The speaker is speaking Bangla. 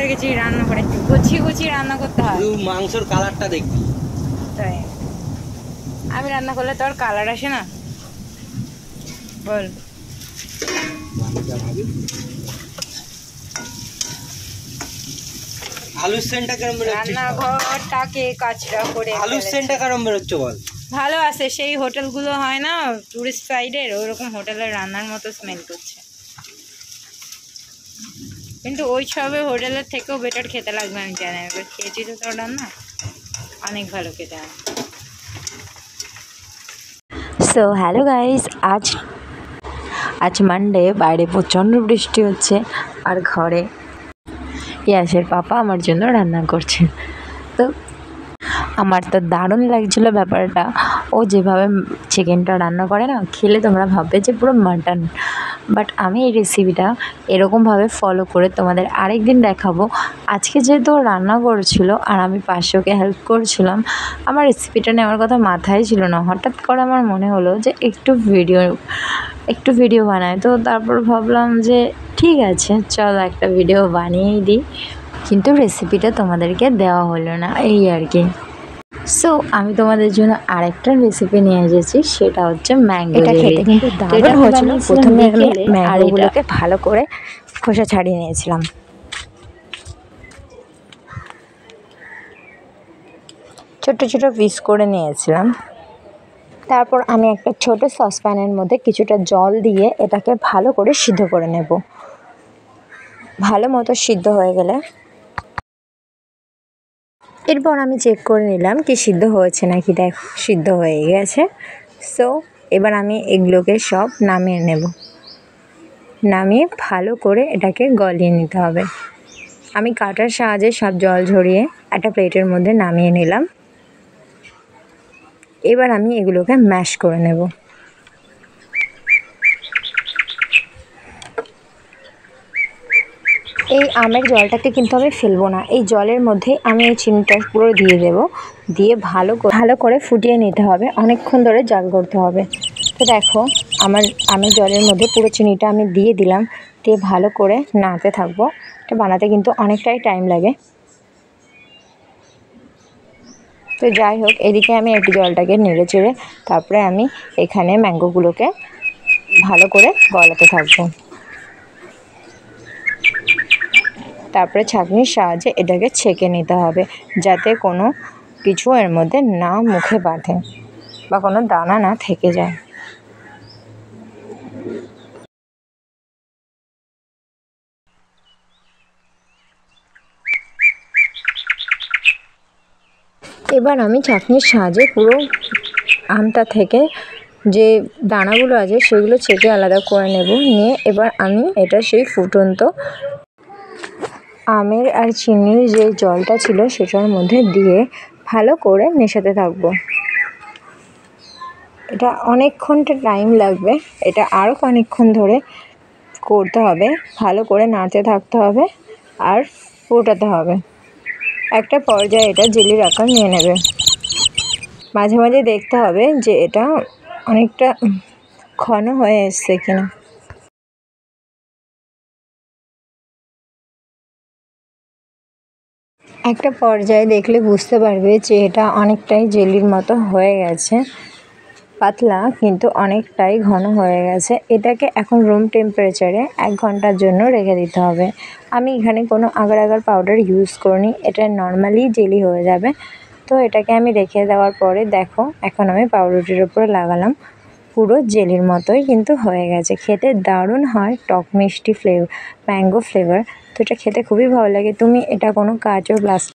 হয়ে গেছি রান্না করে, গুছিয়ে গুছিয়ে রান্না করতে হয়। মাংসের কালারটা দেখবি। তাই আমি রান্না করলে তোর কালার আসে না? বল। আলুর সেন্টটা কেমন বেরোচ্ছে? রান্নাঘরটাকে কাচরা করে আলুর সেন্টটা কেমন বেরোচ্ছে বল? ভালো আছে, সেই হোটেলগুলো হয় না টুরিস্ট সাইডের, ওরকম হোটেলের রান্নার মতো স্মেল করছে। কিন্তু ওই সবে হোটেলের থেকেও বেটার খেতে লাগবে, আমি জানি। এবার খেয়েছি তো তোর রান্না, অনেক ভালো খেতে হয়। সো হ্যালো গাইস, আজ মানডে, বাইরে প্রচণ্ড বৃষ্টি হচ্ছে আর ঘরে ইয়াসের পাপা আমার জন্য রান্না করছে। তো আমার তো দারুণ লাগছিল ব্যাপারটা। ও যেভাবে চিকেনটা রান্না করে না, খেলে তোমরা ভাববে যে পুরো মাটন। বাট আমি এই রেসিপিটা এরকমভাবে ফলো করে তোমাদের আরেক দিন দেখাবো। আজকে যেহেতু ও রান্না করেছিল আর আমি পাশে ওকে হেল্প করছিলাম, আমার রেসিপিটা নেওয়ার কথা মাথায় ছিল না। হঠাৎ করে আমার মনে হলো যে একটু ভিডিও বানায়। তো তারপর ভাবলাম যে ঠিক আছে, চলো একটা ভিডিও বানিয়েই দিই। কিন্তু রেসিপিটা তোমাদেরকে দেওয়া হলো না, এই আর কি। সো আমি তোমাদের জন্য আরেকটা রেসিপি নিয়ে এসেছি, সেটা হচ্ছে ম্যাঙ্গো। এটা খেতে কিন্তু দারুণ হয়েছিল। প্রথমে আমি ম্যাঙ্গোগুলোকে ভালো করে খোসা ছাড়িয়ে নিয়েছিলাম। ছোট ছোট পিস করে নিয়েছিলাম। তারপর আমি একটা ছোট সসপ্যানের মধ্যে কিছুটা জল দিয়ে এটাকে ভালো করে সিদ্ধ করে নেব। ভালো মতো সিদ্ধ হয়ে গেলে এরপর আমি চেক করে নিলাম কি সিদ্ধ হয়েছে নাকি। দেখো সিদ্ধ হয়ে গেছে। সো এবার আমি এগুলোকে সব নামিয়ে নেব। নামিয়ে ভালো করে এটাকে গলিয়ে নিতে হবে। আমি কাটার সাহায্যে সব জল ঝরিয়ে একটা প্লেটের মধ্যে নামিয়ে নিলাম। এবার আমি এগুলোকে ম্যাশ করে নেব। এই আমের জলটাকে কিন্তু আমি ফেলবো না, এই জলের মধ্যে আমি এই চিনিটা পুরো দিয়ে দেব। দিয়ে ভালো করে ফুটিয়ে নিতে হবে, অনেকক্ষণ ধরে জাল করতে হবে। তো দেখো আমার আমের জলের মধ্যে পুরো চিনিটা আমি দিয়ে দিলাম। দিয়ে ভালো করে নাড়তে থাকবো। এটা বানাতে কিন্তু অনেকটাই টাইম লাগে। তো যাই হোক, এদিকে আমি একটু জলটাকে নেড়ে চেড়ে তারপরে আমি এখানে ম্যাঙ্গোগুলোকে ভালো করে গলাতে থাকবো। তারপরে ছাঁকনির সাহায্যে এটাকে ছেঁকে নিতে হবে, যাতে কোনো কিছু এর মধ্যে না মুখে বাঁধে বা কোনো দানা না থেকে যায়। এবার আমি ছাঁকনির সাহায্যে পুরো আমটা থেকে যে দানাগুলো আছে সেগুলো ছেঁকে আলাদা করে নেব। নিয়ে এবার আমি এটা সেই ফুটন্ত আমের আর চিনির যে জলটা ছিল সেটার মধ্যে দিয়ে ভালো করে মেশাতে থাকবো। এটা অনেকক্ষণটা টাইম লাগবে, এটা আরও অনেকক্ষণ ধরে করতে হবে। ভালো করে নাড়তে থাকতে হবে আর ফোটাতে হবে। একটা পর্যায়ে এটা জেলির আকার নিয়ে নেবে। মাঝে মাঝে দেখতে হবে যে এটা অনেকটা ঘন হয়ে এসছে কিনা। একটা পর্যায়ে দেখলে বুঝতে পারবে যে এটা অনেকটাই জেলির মতো হয়ে গেছে। পাতলা কিন্তু অনেকটাই ঘন হয়ে গেছে। এটাকে এখন রুম টেম্পারেচারে 1 ঘন্টার জন্য রেখে দিতে হবে। আমি এখানে কোনো আগার আগার পাউডার ইউজ করিনি, এটা নর্মালি জেলি হয়ে যাবে। তো এটাকে আমি রেখে দেওয়ার পরে দেখো এখন আমি পাউরুটির উপরে লাগালাম, পুরো জেলির মতোই কিন্তু হয়ে গেছে। খেতে দারুণ হয়, টক মিষ্টি ম্যাঙ্গো ফ্লেভার। তো এটা খেতে খুবই ভালো লাগে। তুমি এটা কোনো কাঁচ ও